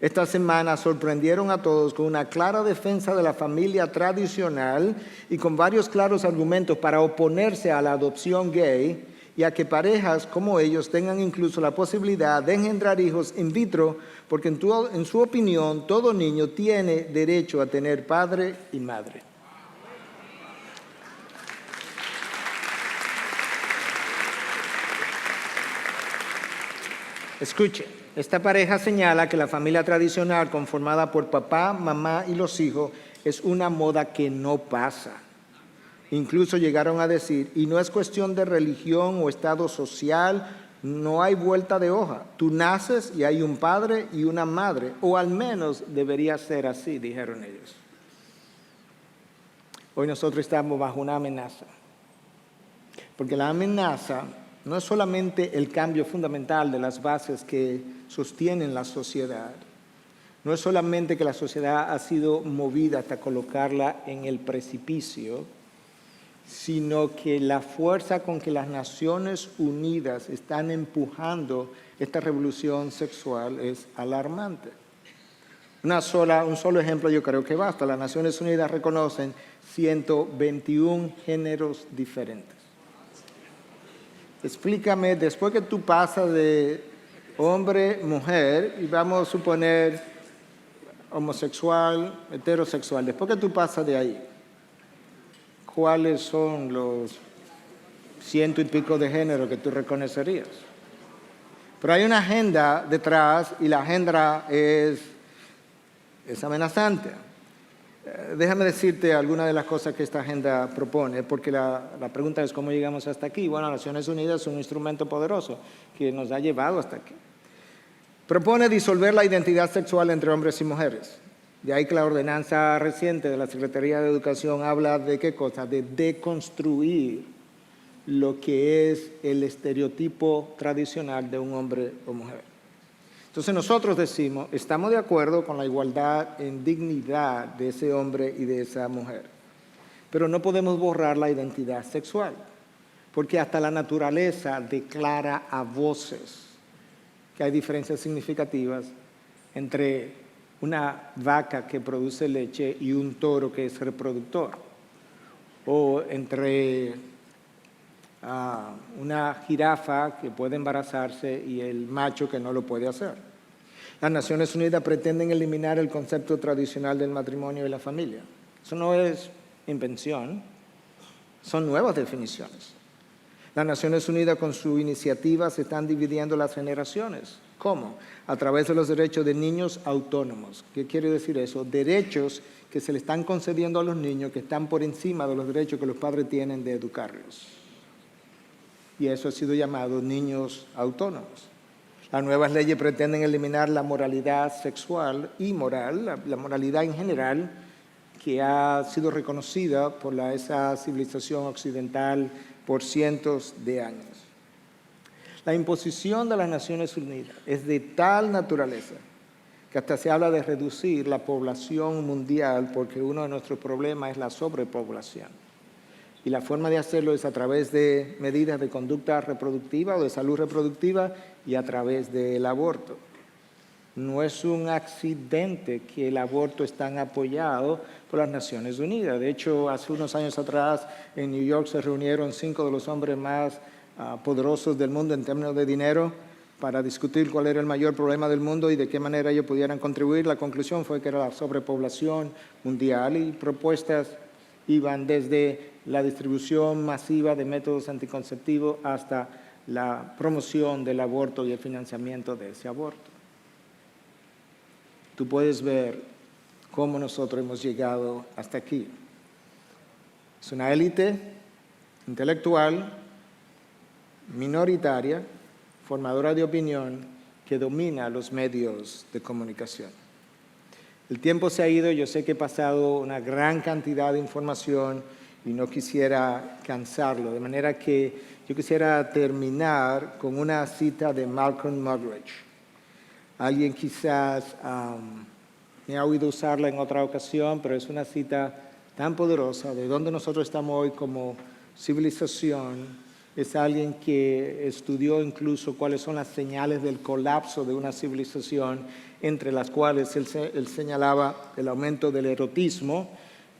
Esta semana sorprendieron a todos con una clara defensa de la familia tradicional y con varios claros argumentos para oponerse a la adopción gay y a que parejas como ellos tengan incluso la posibilidad de engendrar hijos in vitro, porque en su opinión todo niño tiene derecho a tener padre y madre. Escuche. Esta pareja señala que la familia tradicional conformada por papá, mamá y los hijos es una moda que no pasa. Incluso llegaron a decir, y no es cuestión de religión o estado social, no hay vuelta de hoja. Tú naces y hay un padre y una madre, o al menos debería ser así, dijeron ellos. Hoy nosotros estamos bajo una amenaza, porque la amenaza no es solamente el cambio fundamental de las bases que sostienen la sociedad. No es solamente que la sociedad ha sido movida hasta colocarla en el precipicio, sino que la fuerza con que las Naciones Unidas están empujando esta revolución sexual es alarmante. Un solo ejemplo yo creo que basta. Las Naciones Unidas reconocen 121 géneros diferentes. Explícame, después que tú pasas de hombre, mujer, y vamos a suponer homosexual, heterosexual, después que tú pasas de ahí, ¿cuáles son los 100 y pico de géneros que tú reconocerías? Pero hay una agenda detrás y la agenda es amenazante. Déjame decirte algunas de las cosas que esta agenda propone, porque la pregunta es ¿cómo llegamos hasta aquí? Bueno, las Naciones Unidas es un instrumento poderoso que nos ha llevado hasta aquí. Propone disolver la identidad sexual entre hombres y mujeres. De ahí que la ordenanza reciente de la Secretaría de Educación habla de ¿qué cosa? De deconstruir lo que es el estereotipo tradicional de un hombre o mujer. Entonces nosotros decimos, estamos de acuerdo con la igualdad en dignidad de ese hombre y de esa mujer, pero no podemos borrar la identidad sexual, porque hasta la naturaleza declara a voces que hay diferencias significativas entre una vaca que produce leche y un toro que es reproductor, o entre una jirafa que puede embarazarse y el macho que no lo puede hacer. Las Naciones Unidas pretenden eliminar el concepto tradicional del matrimonio y la familia. Eso no es invención, son nuevas definiciones. Las Naciones Unidas con su iniciativa se están dividiendo las generaciones. ¿Cómo? A través de los derechos de niños autónomos. ¿Qué quiere decir eso? Derechos que se le están concediendo a los niños que están por encima de los derechos que los padres tienen de educarlos. Y eso ha sido llamado niños autónomos. Las nuevas leyes pretenden eliminar la moralidad sexual y moral, la moralidad en general, que ha sido reconocida por esa civilización occidental por cientos de años. La imposición de las Naciones Unidas es de tal naturaleza que hasta se habla de reducir la población mundial porque uno de nuestros problemas es la sobrepoblación. Y la forma de hacerlo es a través de medidas de conducta reproductiva o de salud reproductiva y a través del aborto. No es un accidente que el aborto es tan apoyado por las Naciones Unidas. De hecho, hace unos años atrás en New York se reunieron 5 de los hombres más poderosos del mundo en términos de dinero para discutir cuál era el mayor problema del mundo y de qué manera ellos pudieran contribuir. La conclusión fue que era la sobrepoblación mundial y propuestas iban desde la distribución masiva de métodos anticonceptivos hasta la promoción del aborto y el financiamiento de ese aborto. Tú puedes ver cómo nosotros hemos llegado hasta aquí. Es una élite intelectual, minoritaria, formadora de opinión, que domina los medios de comunicación. El tiempo se ha ido, yo sé que he pasado una gran cantidad de información y no quisiera cansarlo, de manera que yo quisiera terminar con una cita de Malcolm Muggeridge. Alguien quizás me ha oído usarla en otra ocasión, pero es una cita tan poderosa de dónde nosotros estamos hoy como civilización. Es alguien que estudió incluso cuáles son las señales del colapso de una civilización, entre las cuales él señalaba el aumento del erotismo,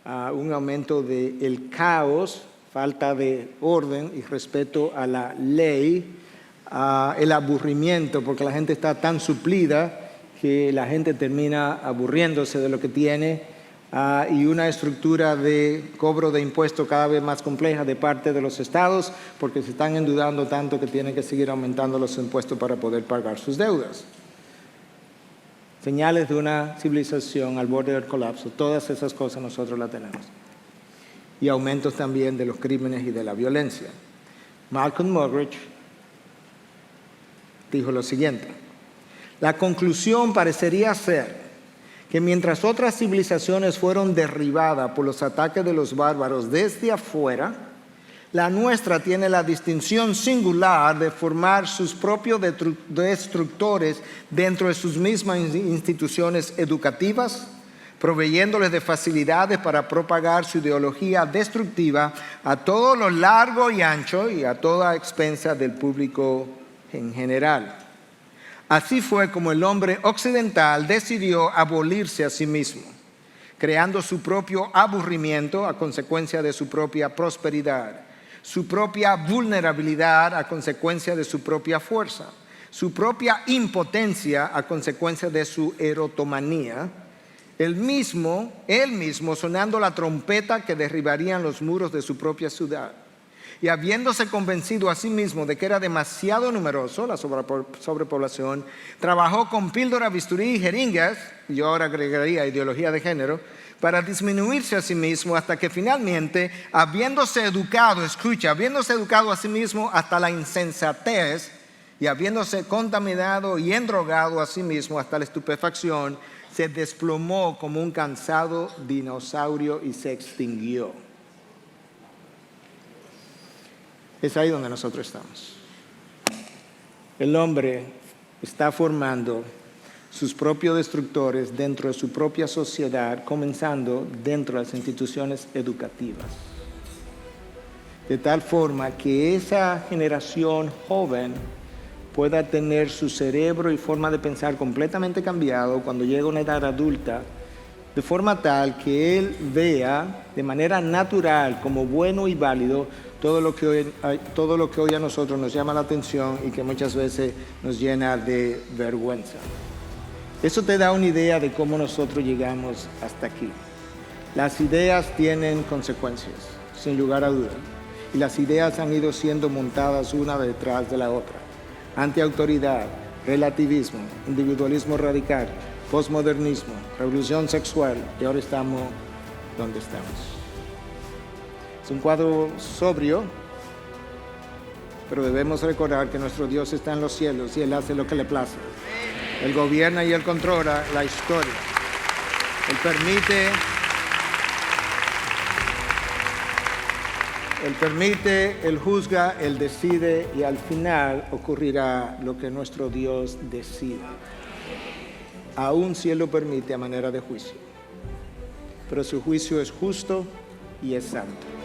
un aumento del caos, falta de orden y respeto a la ley, el aburrimiento, porque la gente está tan suplida que la gente termina aburriéndose de lo que tiene, y una estructura de cobro de impuestos cada vez más compleja de parte de los estados, porque se están endeudando tanto que tienen que seguir aumentando los impuestos para poder pagar sus deudas. Señales de una civilización al borde del colapso, todas esas cosas nosotros las tenemos. Y aumentos también de los crímenes y de la violencia. Malcolm Muggeridge dijo lo siguiente: la conclusión parecería ser que mientras otras civilizaciones fueron derribadas por los ataques de los bárbaros desde afuera, la nuestra tiene la distinción singular de formar sus propios destructores dentro de sus mismas instituciones educativas, proveyéndoles de facilidades para propagar su ideología destructiva a todo lo largo y ancho y a toda expensa del público en general. Así fue como el hombre occidental decidió abolirse a sí mismo, creando su propio aburrimiento a consecuencia de su propia prosperidad, su propia vulnerabilidad a consecuencia de su propia fuerza, su propia impotencia a consecuencia de su erotomanía, él mismo sonando la trompeta que derribarían los muros de su propia ciudad. Y habiéndose convencido a sí mismo de que era demasiado numeroso la sobrepoblación, trabajó con píldora, bisturí y jeringas, y yo ahora agregaría ideología de género, para disminuirse a sí mismo hasta que finalmente, habiéndose educado a sí mismo hasta la insensatez y habiéndose contaminado y endrogado a sí mismo hasta la estupefacción, se desplomó como un cansado dinosaurio y se extinguió. Es ahí donde nosotros estamos. El hombre está formando sus propios destructores dentro de su propia sociedad, comenzando dentro de las instituciones educativas. De tal forma que esa generación joven pueda tener su cerebro y forma de pensar completamente cambiado cuando llega a una edad adulta, de forma tal que él vea de manera natural como bueno y válido todo lo que hoy a nosotros nos llama la atención y que muchas veces nos llena de vergüenza. Eso te da una idea de cómo nosotros llegamos hasta aquí. Las ideas tienen consecuencias, sin lugar a duda, y las ideas han ido siendo montadas una detrás de la otra. Antiautoridad, relativismo, individualismo radical, posmodernismo, revolución sexual, y ahora estamos donde estamos. Es un cuadro sobrio, pero debemos recordar que nuestro Dios está en los cielos y Él hace lo que le place. Él gobierna y Él controla la historia. Él permite Él permite, Él juzga, Él decide y al final ocurrirá lo que nuestro Dios decide. Aún si Él lo permite a manera de juicio. Pero su juicio es justo y es santo.